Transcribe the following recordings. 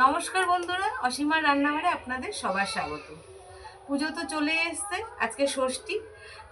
নমস্কার বন্ধুরা, অসীমার রান্নাঘরে আপনাদের সবার স্বাগত। পুজো তো চলে এসছে, আজকে ষষ্ঠী।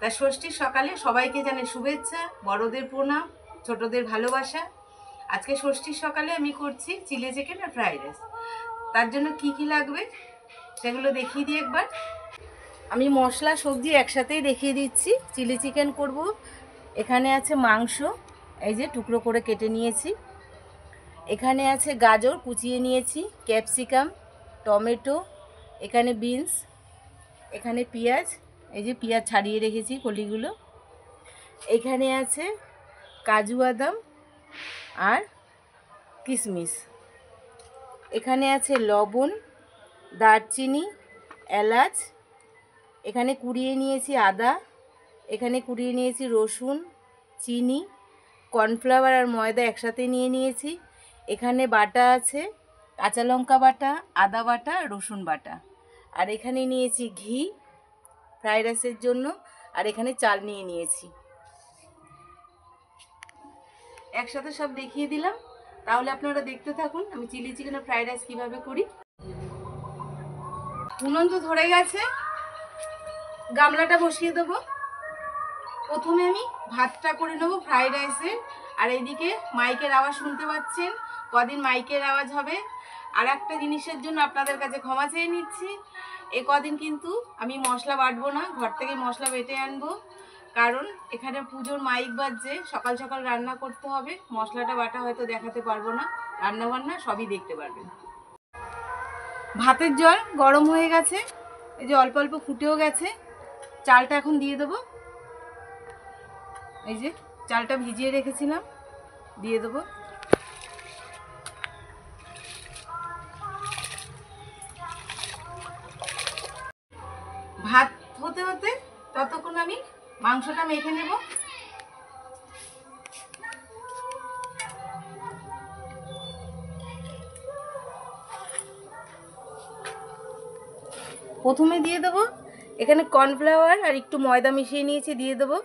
তা ষষ্ঠীর সকালে সবাইকে জানাই শুভেচ্ছা, বড়দের প্রণাম, ছোটদের ভালোবাসা। আজকে ষষ্ঠীর সকালে আমি করছি চিলি চিকেন আর ফ্রাইড রাইস। তার জন্য কি কি লাগবে সেগুলো দেখিয়ে দিই একবার। আমি মশলা সবজি একসাথেই দেখিয়ে দিচ্ছি। চিলি চিকেন করব। এখানে আছে মাংস, এই যে টুকরো করে কেটে নিয়েছি। এখানে আছে গাজর কুচিয়ে নিয়েছি, ক্যাপসিকাম, টমেটো, এখানে বিনস, এখানে পেঁয়াজ, এই যে পেঁয়াজ ছাড়িয়ে রেখেছি কলিগুলো। এখানে আছে কাজু বাদাম আর কিশমিশ। এখানে আছে লবণ, দারচিনি, এলাচ, এখানে কুড়িয়ে নিয়েছি আদা, এখানে কুড়িয়ে নিয়েছি রসুন, চিনি, কর্নফ্লাওয়ার আর ময়দা একসাথে নিয়ে নিয়েছি। এখানে বাটা আছে কাঁচা লঙ্কা বাটা, আদা বাটা, রসুন বাটা। আর এখানে নিয়েছি ঘি ফ্রাইড রাইসের জন্য, আর এখানে চাল নিয়ে নিয়েছি। একসাথে সব দেখিয়ে দিলাম, তাহলে আপনারা দেখতে থাকুন আমি চিলি চিকেন আর ফ্রাইড রাইস কীভাবে করি। উনুন তো ধরে গেছে, গামলাটা বসিয়ে দেবো। প্রথমে আমি ভাতটা করে নেবো ফ্রাইড রাইসের। আর এইদিকে মাইকের আওয়াজ শুনতে পাচ্ছেন, কদিন মাইকের আওয়াজ হবে। আর একটা জিনিসের জন্য আপনাদের কাছে ক্ষমা চেয়ে নিচ্ছি, এ কদিন কিন্তু আমি মশলা বাটবো না, ঘর থেকে মশলা বেটে আনবো। কারণ এখানে পুজোর মাইক বাজছে, সকাল সকাল রান্না করতে হবে, মশলাটা বাটা হয়তো দেখাতে পারবো না, রান্না বান্না সবই দেখতে পারবেন। ভাতের জল গরম হয়ে গেছে, এই যে অল্প অল্প ফুটেও গেছে। চালটা এখন দিয়ে দেবো। এই যে চালটা ভিজিয়ে রেখেছিলাম, দিয়ে দেবো। ভাত হতে হতে ততক্ষণ আমি মাংসটা মেখে নেব। প্রথমে দিয়ে দেবো এখানে কর্নফ্লাওয়ার আর একটু ময়দা মিশিয়ে নিয়েছি, দিয়ে দেবো।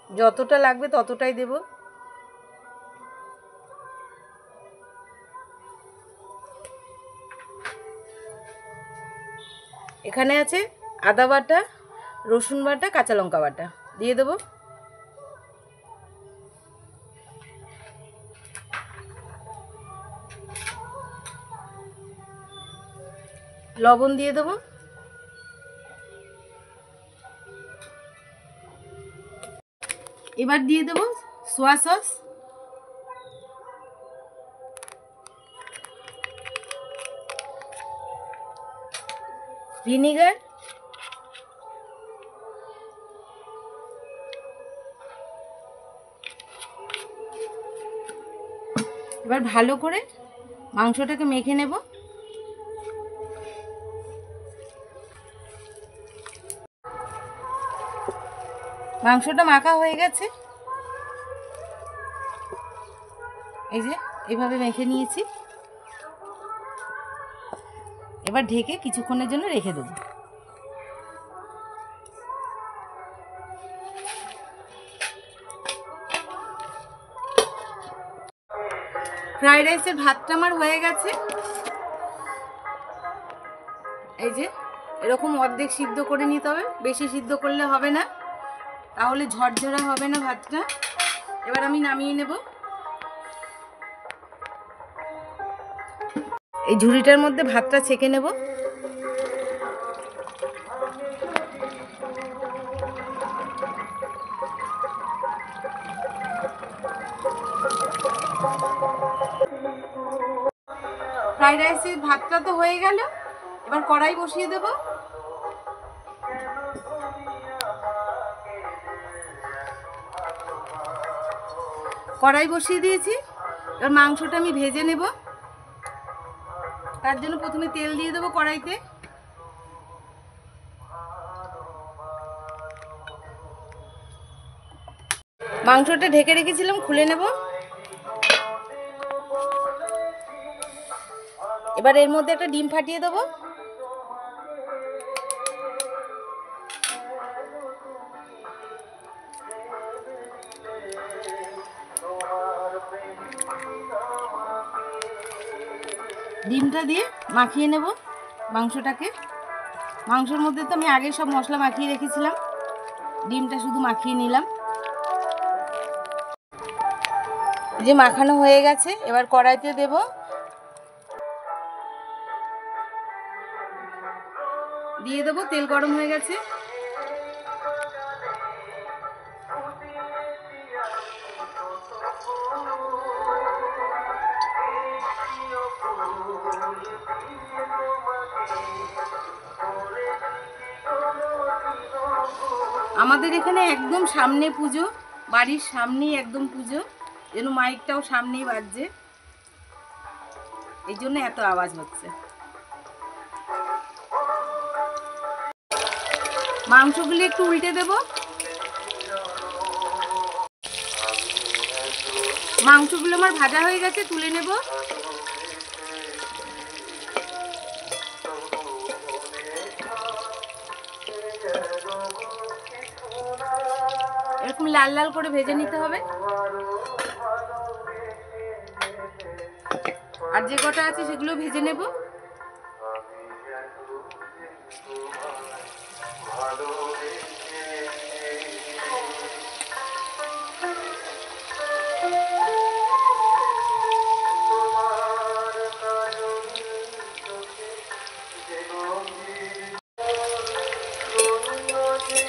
যতটা লাগবে ততটাই দেব। এখানে আছে আদা বাটা, রসুন বাটা, কাঁচা লঙ্কা বাটা, দিয়ে দেবো। লবণ দিয়ে দেবো। এবার দিয়ে দেবো সোয়া সস, ভিনিগার, এবার ভালো করে মাংসটাকে মেখে নেব। মাংসটা মাখা হয়ে গেছে, এই যে এইভাবে মেখে নিয়েছি। এবার ঢেকে কিছুক্ষণের জন্য রেখে দেবো। ফ্রাইড রাইসের ভাতটা আমার হয়ে গেছে। এই যে এরকম অর্ধেক সিদ্ধ করে নিতে হবে, বেশি সিদ্ধ করলে হবে না, তাহলে ঝরঝরা হবে না ভাতটা। এবার আমি নামিয়ে নেব। এই ঝুড়িটার মধ্যে ভাতটা ছেঁকে নেব। ফ্রাইড রাইসের ভাতটা তো হয়ে গেল, এবার কড়াই বসিয়ে দেব। কড়াই বসিয়ে দিয়েছি, এবার মাংসটা আমি ভেজে নেব। তার জন্য প্রথমে তেল দিয়ে দেবো কড়াইতে। মাংসটা ঢেকে রেখেছিলাম, খুলে নেব। এবার এর মধ্যে একটা ডিম ফাটিয়ে দেবো। ডিমটা দিয়ে মাখিয়ে নেব মাংসটাকে। মাংসের মধ্যে তো আমি আগে সব মশলা মাখিয়ে রেখেছিলাম, ডিমটা শুধু মাখিয়ে নিলাম। যে মাখানো হয়ে গেছে, এবার কড়াইতে দেব। দিয়ে দেবো, তেল গরম হয়ে গেছে। আমাদের এখানে একদম সামনে পুজো, বাড়ির সামনেই একদম পুজো, যেন মাইকটাও সামনেই বাজছে, এই জন্য এত আওয়াজ হচ্ছে। মাংসগুলো একটু উল্টে দেব। মাংসগুলো আমার ভাজা হয়ে গেছে, তুলে নেব। এরকম লাল লাল করে ভেজে নিতে হবে। আর যে কটা আছে সেগুলো ভেজে নেব।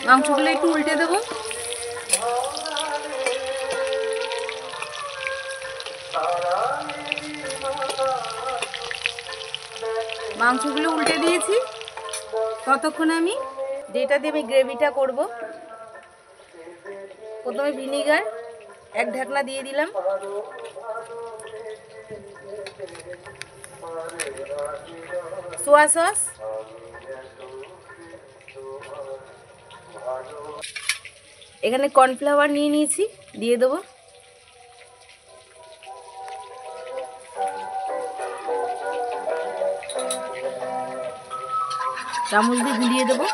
মাংসগুলো একটু উল্টে দেবো। মাংসগুলো উল্টে দিয়েছি। ততক্ষণ আমি যেটা দিয়ে আমি গ্রেভিটা করব, প্রথমে ভিনিগার 1 ঢাকনা দিয়ে দিলাম। সোয়া সস, এখানে কর্নফ্লাওয়ার নিয়ে নিয়েছি, দিয়ে দেবো। চামচ দিয়ে গুলিয়ে দেবো।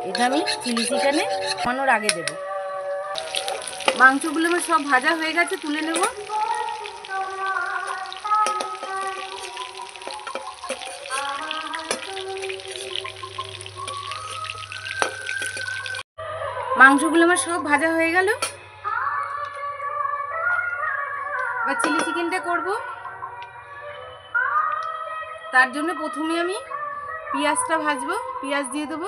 এটা আমি চিলি চিকেনে বানানোর আগে দেব। মাংসগুলো আমার সব ভাজা হয়ে গেছে, তুলে নেব। মাংসগুলো আমার সব ভাজা হয়ে গেল। এবার চিলি চিকেনটা করব। তার জন্য প্রথমে আমি পেঁয়াজটা ভাজবো। পেঁয়াজ দিয়ে দেবো।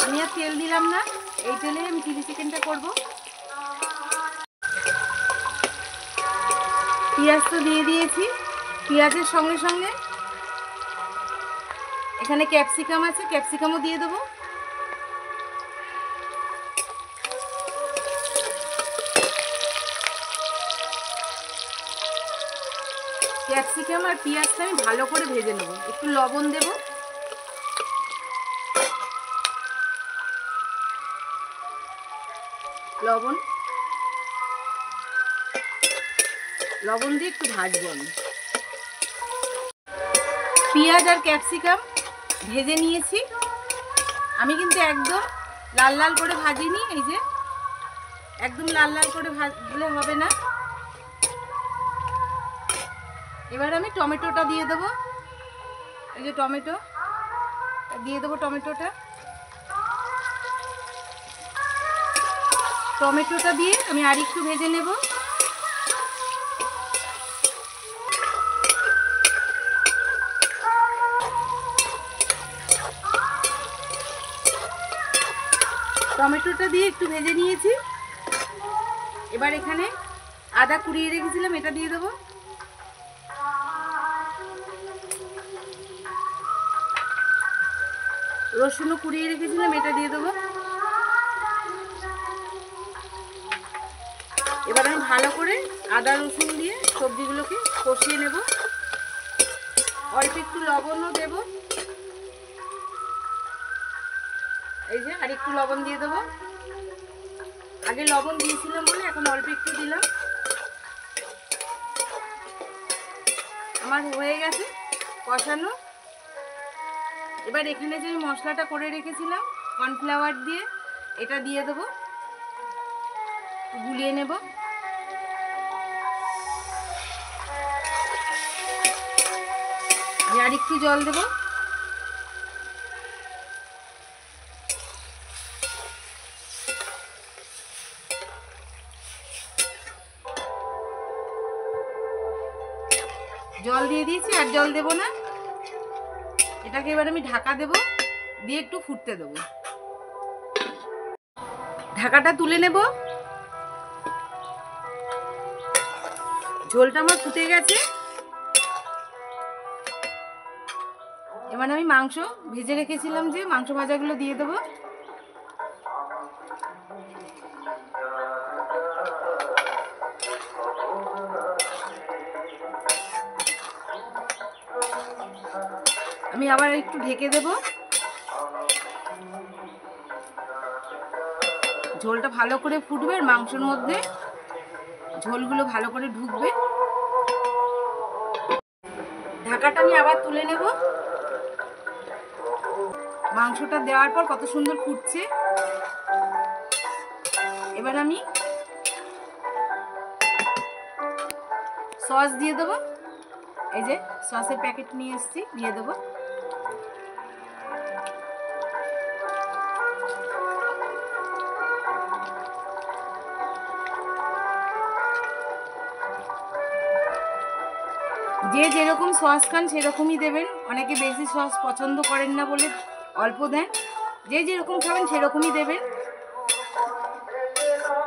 আমি আর তেল দিলাম না, এই তেলে আমি চিলি চিকেনটা করব। পেঁয়াজ তো দিয়ে দিয়েছি। পেঁয়াজের সঙ্গে সঙ্গে এখানে ক্যাপসিকাম আছে, ক্যাপসিকামও দিয়ে দেবো। ক্যাপসিকাম আর পেঁয়াজটা আমি ভালো করে ভেজে নেব। একটু লবণ দেব। লবণ দিয়ে একটু ভাজবো আমি। পেঁয়াজ আর ক্যাপসিকাম ভেজে নিয়েছি। আমি কিন্তু একদম লাল লাল করে ভাজিনি, এই যে একদম লাল লাল করে ভাজলে হবে না। এবার আমি টমেটোটা দিয়ে দেবো। এই যে টমেটো দিয়ে দেবো। টমেটোটা দিয়ে আমি আর একটু ভেজে নেব। টমেটোটা দিয়ে একটু ভেজে নিয়েছি। এবার এখানে আদা কুড়িয়ে রেখেছিলাম, এটা দিয়ে দেবো। রসুনও কুড়িয়ে রেখেছিলাম, এটা দিয়ে দেবো। এবার আমি ভালো করে আদা রসুন দিয়ে সবজিগুলোকে কষিয়ে নেব। অল্প একটু লবণও দেব। এই যে আর একটু লবণ দিয়ে দেবো। আগে লবণ দিয়েছিলাম বলে এখন অল্প একটু দিলাম। আমার হয়ে গেছে কষানো। এবার এখানে যে মশলাটা করে রেখেছিলাম কর্নফ্লাওয়ার দিয়ে, এটা দিয়ে দেবো, গুলিয়ে নেব। আর একটু জল দেব। জল দিয়ে দিয়েছি, আর জল দেব না। এটাকে এবার আমি ঢাকা দেব, দিয়ে একটু ফুটতে দেব। ঢাকাটা তুলে নেব। ঝোলটা আমার ফুটে গেছে। এবার আমি মাংস ভেজে রেখেছিলাম যে মাংস ভাজাগুলো দিয়ে দেবো। আমি আবার একটু ঢেকে দেব। ঝোলটা ভালো করে ফুটবে, আর মাংসের মধ্যে ঝোলগুলো ভালো করে ঢুকবে। ঢাকাটা আমি আবার তুলে নেব। মাংসটা দেওয়ার পর কত সুন্দর ফুটছে। এবার আমি সস দিয়ে দেবো। এই যে সসের প্যাকেট নিয়ে এসেছি, দিয়ে দেবো। যে যেরকম সস খান সেরকমই দেবেন। অনেকে বেশি সস পছন্দ করেন না বলে অল্প দেন। যে যেরকম খাবেন সেরকমই দেবেন।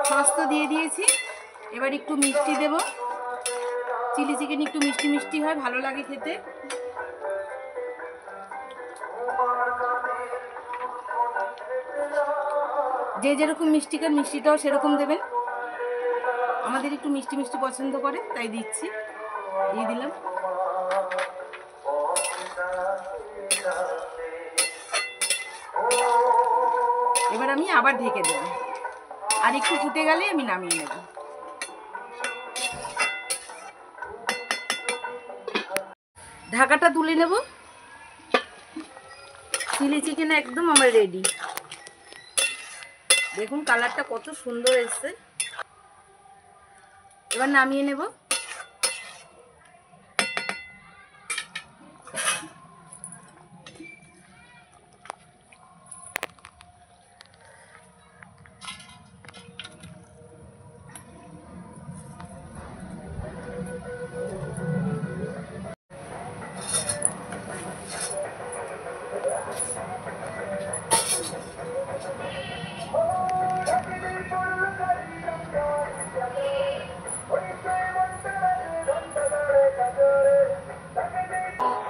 সস তো দিয়ে দিয়েছি। এবার একটু মিষ্টি দেব। চিলি চিকেন একটু মিষ্টি মিষ্টি হয়, ভালো লাগে খেতে। যে যেরকম মিষ্টি খান মিষ্টিটাও সেরকম দেবেন। আমাদের একটু মিষ্টি মিষ্টি পছন্দ করে, তাই দিচ্ছি, দিয়ে দিলাম। এবার আমি আবার ঢেকে দেব, আর একটু ফুটে গেলে আমি নামিয়ে নেব। ঢাকাটা তুলে নেব। চিলি চিকেন একদম আমার রেডি। দেখুন কালারটা কত সুন্দর এসছে। এবার নামিয়ে নেব।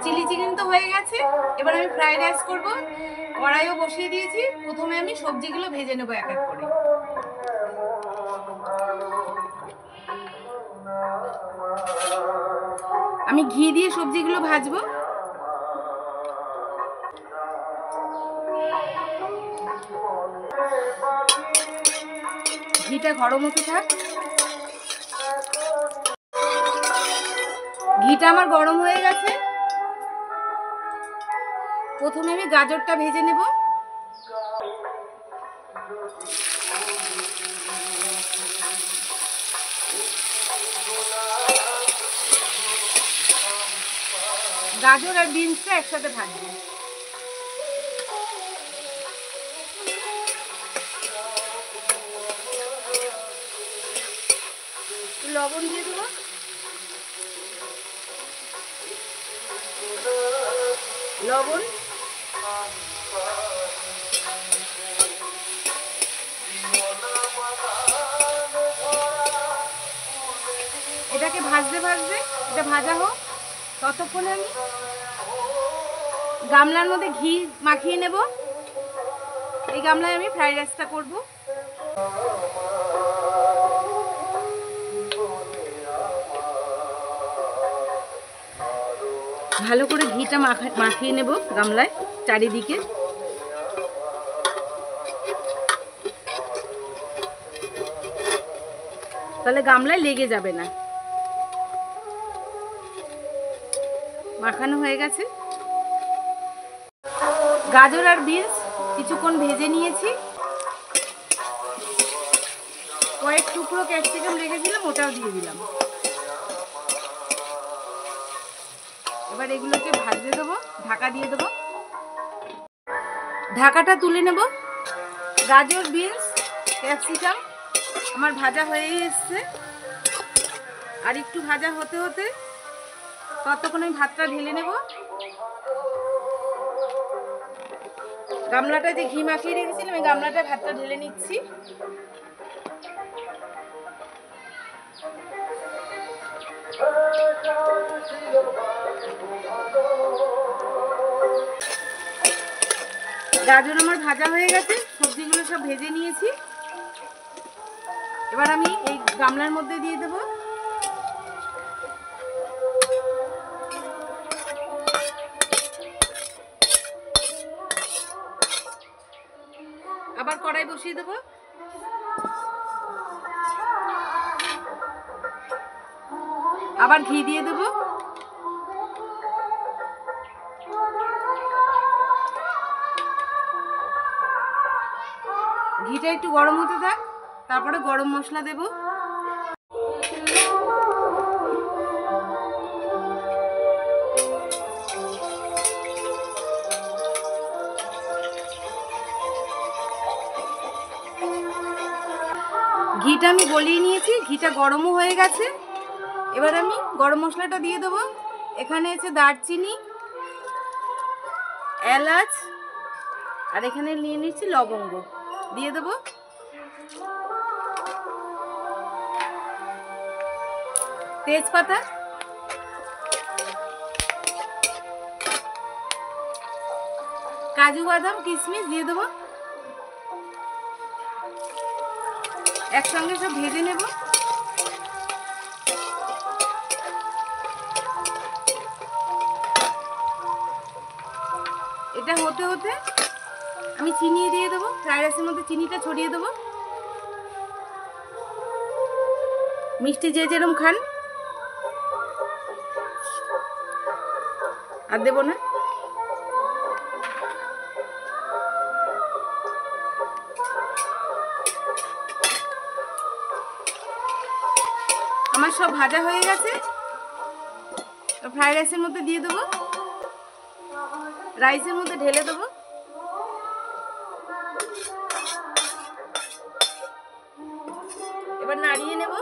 চিলি চিকেন তো হয়ে গেছে। এবার আমি ফ্রাইড রাইস করব। কড়াইও বসিয়ে দিয়েছি। প্রথমে আমি সবজিগুলো ভেজে নেব এক এক করে। আমি ঘি দিয়ে সবজিগুলো ভাজবো। ঘিটা গরম হতে থাক। ঘিটা আমার গরম হয়ে গেছে। প্রথমে আমি গাজরটা ভেজে নেব। গাজর আর বিনসটা একসাথে ভাজবো। লবণ দিয়ে দেবো। লবণ, এটাকে ভাজতে ভাজতে, এটা ভাজা হোক ততক্ষণে আমি গামলার মধ্যে ঘি মাখিয়ে নেব। এই গামলায় আমি ফ্রাইড রাইসটা করব। ভালো করে ঘিটা মাখিয়ে নেব গামলায় চারিদিকে। তাহলে গামলায় লেগে যাবে না। মাখানো হয়ে গেছে। গাজর আর বিনস কিছুক্ষণ ভেজে নিয়েছি, কয়েক টুকরো ক্যাপসিকাম রেখেছিলাম ওটাও দিয়ে দিলাম। এবার এগুলোকে ভাজতে দেবো, ঢাকা দিয়ে দেবো। ঢাকাটা তুলে নেব। গাজর বিনস ক্যাপসিকাম আমার ভাজা হয়ে এসছে, আর একটু ভাজা হতে হতে ততক্ষণ আমি ভাতটা ঢেলে নেব। গামলাটা যে ঘি মাখিয়ে রেখেছিলাম এই গামলাটা ভাতটা ঢেলে নিচ্ছি। গাজর আমার ভাজা হয়ে গেছে, সবজিগুলো সব ভেজে নিয়েছি। এবার আমি এই গামলার মধ্যে দিয়ে দেব। আবার কড়াই বসিয়ে দেব। আবার ঘি দিয়ে দেব। ঘিটা একটু গরম হতে থাক, তারপরে গরম মশলা দেব। ঘিটা আমি গলিয়ে নিয়েছি, ঘিটা গরমও হয়ে গেছে। এবার আমি গরম মশলাটা দিয়ে দেবো। এখানে আছে দারচিনি, এলাচ, আর এখানে নিয়ে নিচ্ছি লবঙ্গ, দিয়ে দেবো। তেজপাতা, কাজু বাদাম কিশমিশ দিয়ে দেবো। একসঙ্গে সব ভেজে নেব। এটা হতে হতে আমি চিনি দিয়ে দেবো। ফ্রাইড রাইসের মধ্যে চিনিটা ছড়িয়ে দেবো। মিষ্টি যে যেরকম খান, আর দেবো না। আমার সব ভাজা হয়ে গেছে, ফ্রাইড রাইসের মধ্যে দিয়ে দেবো। রাইসের মধ্যে ঢেলে দেবো। এবার নাড়িয়ে নেব।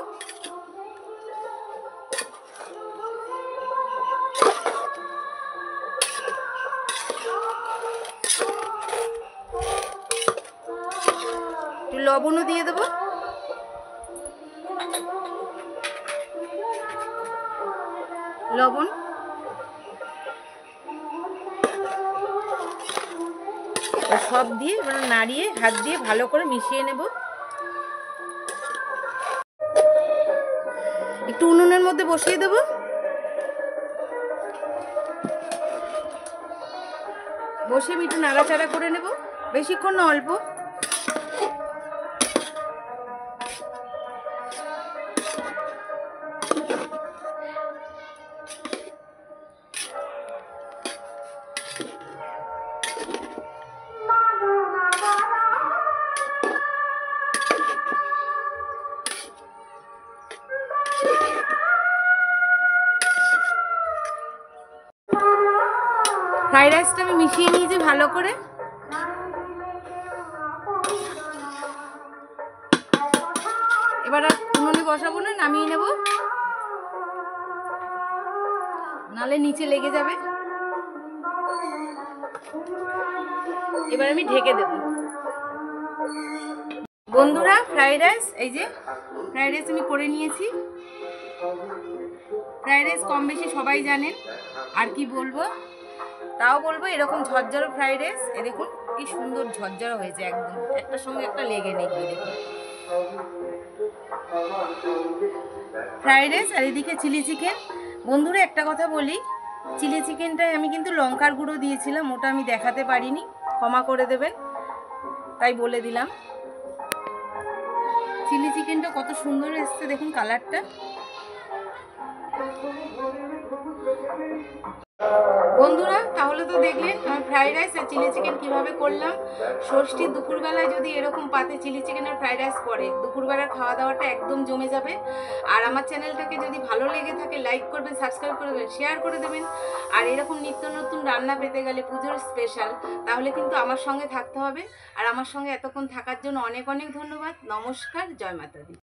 একটু লবণও দিয়ে দেবো। লবণ, সব দিয়ে এবার নাড়িয়ে হাত দিয়ে ভালো করে মিশিয়ে নেব। একটু উনুনের মধ্যে বসিয়ে দেব। বসিয়ে আমি একটু নাড়াচাড়া করে নেব, বেশিক্ষণ না, অল্প। ফ্রাইড রাইসটা আমি মিশিয়ে নিয়েছি ভালো করে। এবার আর উনুনে বসাবো না, নামিয়ে নেব, নালে নিচে লেগে যাবে। এবার আমি ঢেকে দেব। বন্ধুরা, ফ্রাইড রাইস, এই যে ফ্রাইড রাইস আমি করে নিয়েছি। ফ্রাইড রাইস কম বেশি সবাই জানেন, আর কি বলবো। তাও বলবো এরকম ঝরঝরো ফ্রাইড রাইস, এ দেখুন কি সুন্দর ঝরঝরো হয়েছে, একদম একটার সঙ্গে একটা লেগে নেই। দেখুন ফ্রাইড রাইস, আর এদিকে চিলি চিকেন। বন্ধুরা একটা কথা বলি, চিলি চিকেনটায় আমি কিন্তু লঙ্কার গুঁড়ো দিয়েছিলাম, ওটা আমি দেখাতে পারিনি, ক্ষমা করে দেবেন, তাই বলে দিলাম। চিলি চিকেনটা কত সুন্দর এসছে দেখুন কালারটা। বন্ধুরা তাহলে তো দেখলেন আমার ফ্রাইড রাইস আর চিলি চিকেন কীভাবে করলাম। ষষ্ঠী দুপুরবেলায় যদি এরকম পাতে চিলি চিকেন আর ফ্রাইড রাইস পড়ে, দুপুরবেলার খাওয়া দাওয়াটা একদম জমে যাবে। আর আমার চ্যানেলটাকে যদি ভালো লেগে থাকে লাইক করবেন, সাবস্ক্রাইব করে দেবেন, শেয়ার করে দেবেন। আর এরকম নিত্য নতুন রান্না পেতে গেলে পুজোর স্পেশাল, তাহলে কিন্তু আমার সঙ্গে থাকতে হবে। আর আমার সঙ্গে এতক্ষণ থাকার জন্য অনেক অনেক ধন্যবাদ। নমস্কার, জয় মাতা দি।